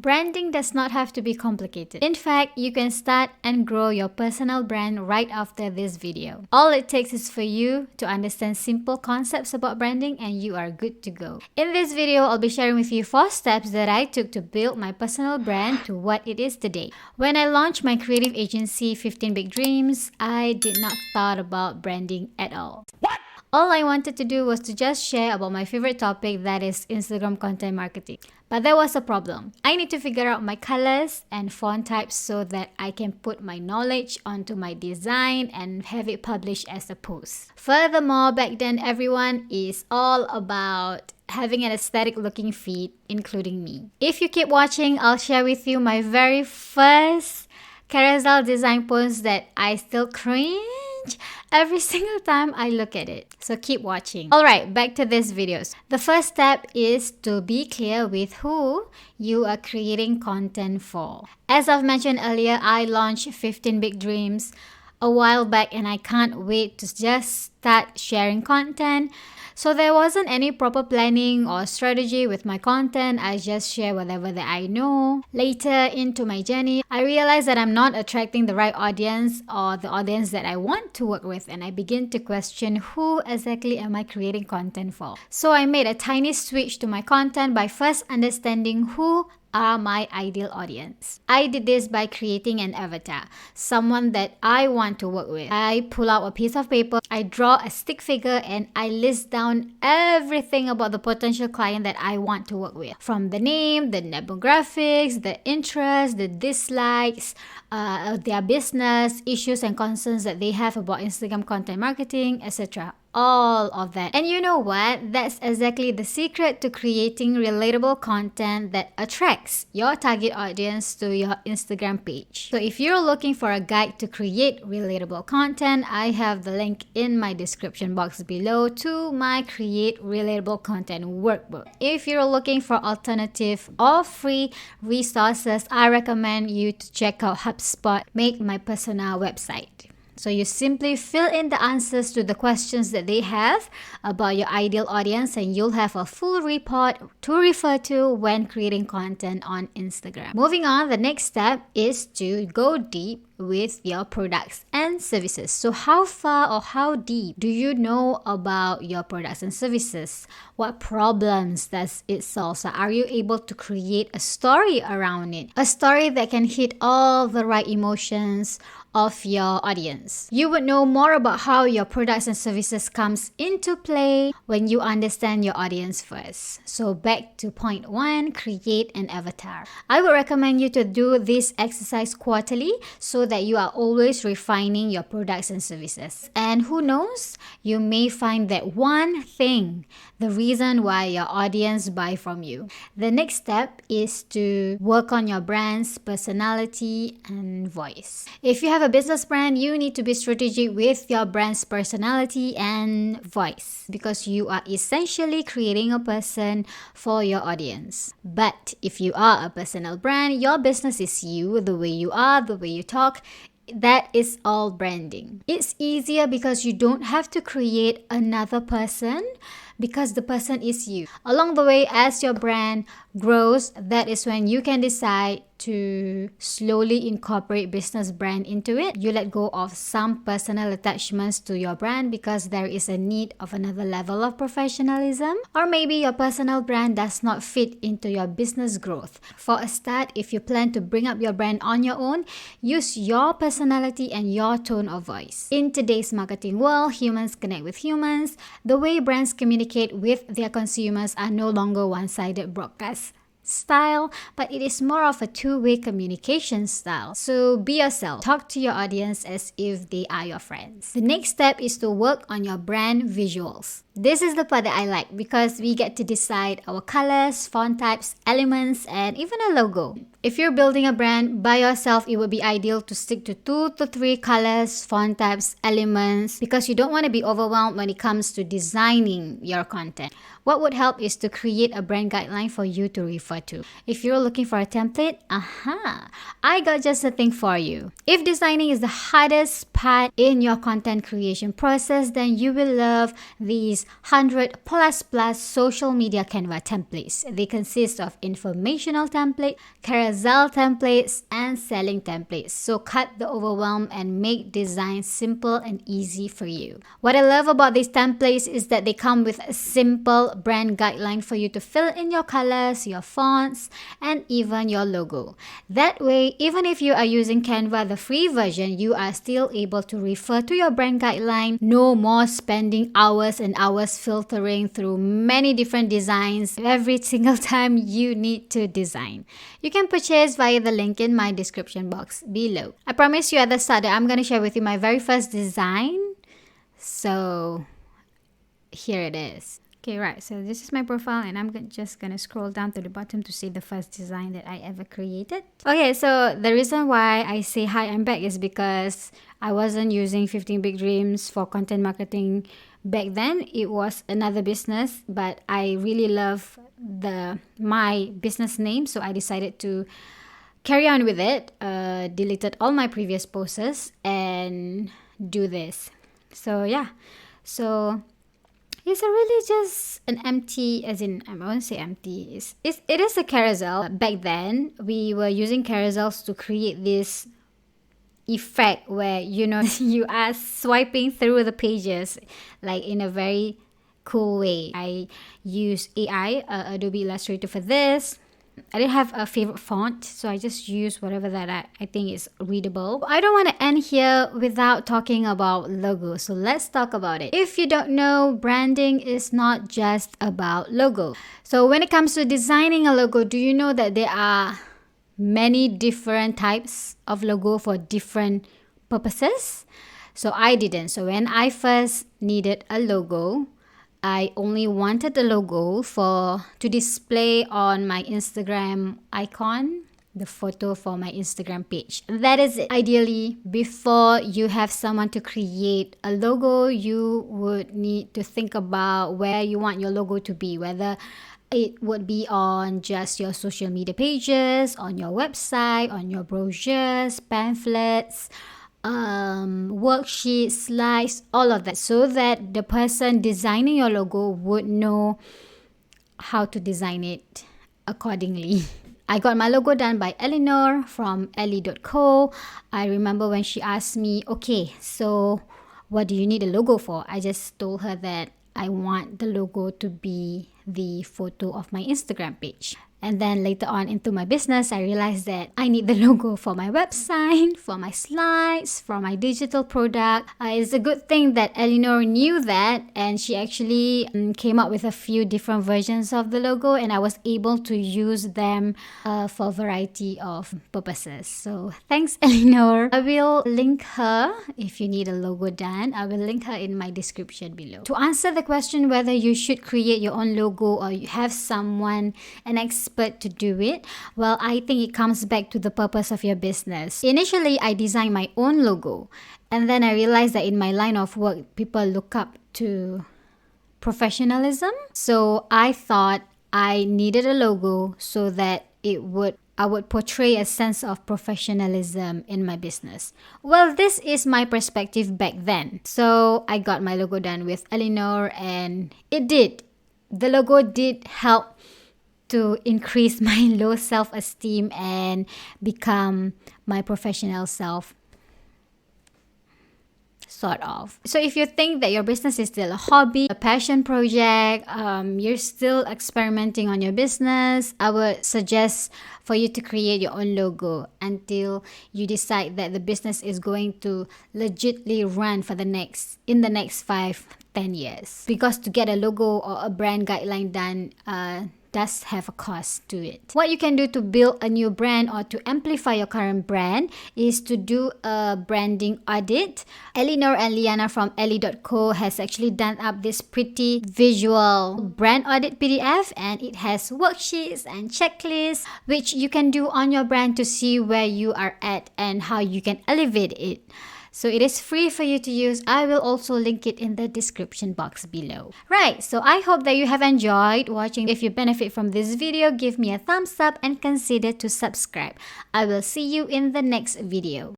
Branding does not have to be complicated. In fact, you can start and grow your personal brand right after this video. All it takes is for you to understand simple concepts about branding and you are good to go. In this video, I'll be sharing with you 4 steps that I took to build my personal brand to what it is today. When I launched my creative agency 15 Big Dreams, I did not thought about branding at all. All I wanted to do was to just share about my favorite topic, that is Instagram content marketing. But there was a problem. I need to figure out my colors and font types so that I can put my knowledge onto my design and have it published as a post. Furthermore, back then everyone is all about having an aesthetic looking feed, including me. If you keep watching, I'll share with you my very first carousel design post that I still cringe every single time I look at it. So keep watching. Alright, back to these videos. The first step is to be clear with who you are creating content for. As I've mentioned earlier, I launched 15 Big Dreams a while back and I can't wait to just start sharing content. So there wasn't any proper planning or strategy with my content. I just share whatever that I know. Later into my journey, I realized that I'm not attracting the right audience or the audience that I want to work with, and I begin to question who exactly am I creating content for. So I made a tiny switch to my content by first understanding who are my ideal audience. I did this by creating an avatar, someone that I want to work with. I pull out a piece of paper, I draw a stick figure, and I list down everything about the potential client that I want to work with. From the name, the demographics, the interests, the dislikes, their business, issues and concerns that they have about Instagram content marketing, etc. All of that. And you know what? That's exactly the secret to creating relatable content that attracts your target audience to your Instagram page. So if you're looking for a guide to create relatable content, I have the link in my description box below to my Create Relatable Content Workbook. If you're looking for alternative or free resources, I recommend you to check out HubSpot, Make My Persona website. So you simply fill in the answers to the questions that they have about your ideal audience and you'll have a full report to refer to when creating content on Instagram. Moving on, the next step is to go deep with your products and services. So how far or how deep do you know about your products and services? What problems does it solve? So are you able to create a story around it? A story that can hit all the right emotions of your audience. You would know more about how your products and services comes into play when you understand your audience first. So back to point 1, create an avatar. I would recommend you to do this exercise quarterly so that you are always refining your products and services. And who knows, you may find that one thing, the reason why your audience buy from you. The next step is to work on your brand's personality and voice. If you have a business brand, you need to be strategic with your brand's personality and voice because you are essentially creating a person for your audience. But if you are a personal brand, your business is you, the way you are, the way you talk. That is all branding. It's easier because you don't have to create another person because the person is you. Along the way, as your brand grows, that is when you can decide to slowly incorporate business brand into it. You let go of some personal attachments to your brand because there is a need of another level of professionalism. Or maybe your personal brand does not fit into your business growth. For a start, if you plan to bring up your brand on your own, use your personality and your tone of voice. In today's marketing world, humans connect with humans. The way brands communicate with their consumers are no longer one-sided broadcasts style, but it is more of a two-way communication style. So be yourself. Talk to your audience as if they are your friends. The next step is to work on your brand visuals. This is the part that I like because we get to decide our colors, font types, elements, and even a logo. If you're building a brand by yourself, it would be ideal to stick to 2 to 3 colors, font types, elements, because you don't want to be overwhelmed when it comes to designing your content. What would help is to create a brand guideline for you to refer to. If you're looking for a template, I got just the thing for you. If designing is the hardest part in your content creation process, then you will love these these 100 plus social media Canva templates. They consist of informational template, carousel templates, and selling templates. So cut the overwhelm and make design simple and easy for you. What I love about these templates is that they come with a simple brand guideline for you to fill in your colors, your fonts, and even your logo. That way, even if you are using Canva, the free version, you are still able to refer to your brand guideline. No more spending hours and hours filtering through many different designs every single time you need to design. You can purchase via the link in my description box below. I promise you at the start that I'm going to share with you my very first design. So here it is. Okay, right, so this is my profile and I'm just gonna scroll down to the bottom to see the first design that I ever created. Okay, so the reason why I say hi, I'm back is because I wasn't using 15 Big Dreams for content marketing back then. It was another business, but I really love my business name, so I decided to carry on with it, deleted all my previous posts and do this. So yeah, so it's really just an empty, as in, I won't say empty, it is a carousel. Back then, we were using carousels to create this effect where, you know, you are swiping through the pages like in a very cool way. I use AI, Adobe Illustrator for this. I didn't have a favorite font, so I just use whatever that I think is readable. I don't want to end here without talking about logo, so let's talk about it. If you don't know, branding is not just about logo. So when it comes to designing a logo, do you know that there are many different types of logo for different purposes? So I didn't. So when I first needed a logo, I only wanted the logo to display on my Instagram icon, the photo for my Instagram page. That is it. Ideally, before you have someone to create a logo, you would need to think about where you want your logo to be, whether it would be on just your social media pages, on your website, on your brochures, pamphlets, worksheets, slides, all of that, so that the person designing your logo would know how to design it accordingly. I got my logo done by Eleanor from ellie.co. I remember when she asked me, okay, so what do you need a logo for? I just told her that I want the logo to be the photo of my Instagram page. And then later on into my business, I realized that I need the logo for my website, for my slides, for my digital product. It's a good thing that Eleanor knew that, and she actually came up with a few different versions of the logo, and I was able to use them for a variety of purposes. So thanks, Eleanor. I will link her if you need a logo done. I will link her in my description below. To answer the question whether you should create your own logo or you have someone, an expert to do it, well, I think it comes back to the purpose of your business. Initially, I designed my own logo, and then I realized that in my line of work, people look up to professionalism. So I thought I needed a logo so that I would portray a sense of professionalism in my business. Well, this is my perspective back then. So I got my logo done with Eleanor, and it did. The logo did help to increase my low self-esteem and become my professional self, sort of. So if you think that your business is still a hobby, a passion project, you're still experimenting on your business, I would suggest for you to create your own logo until you decide that the business is going to legitly run for in the next 5-10 years. Because to get a logo or a brand guideline done, does have a cost to it. What you can do to build a new brand or to amplify your current brand is to do a branding audit. Eleanor and Liana from ellie.co has actually done up this pretty visual brand audit PDF, and it has worksheets and checklists which you can do on your brand to see where you are at and how you can elevate it. So it is free for you to use. I will also link it in the description box below. Right, so I hope that you have enjoyed watching. If you benefit from this video, give me a thumbs up and consider to subscribe. I will see you in the next video.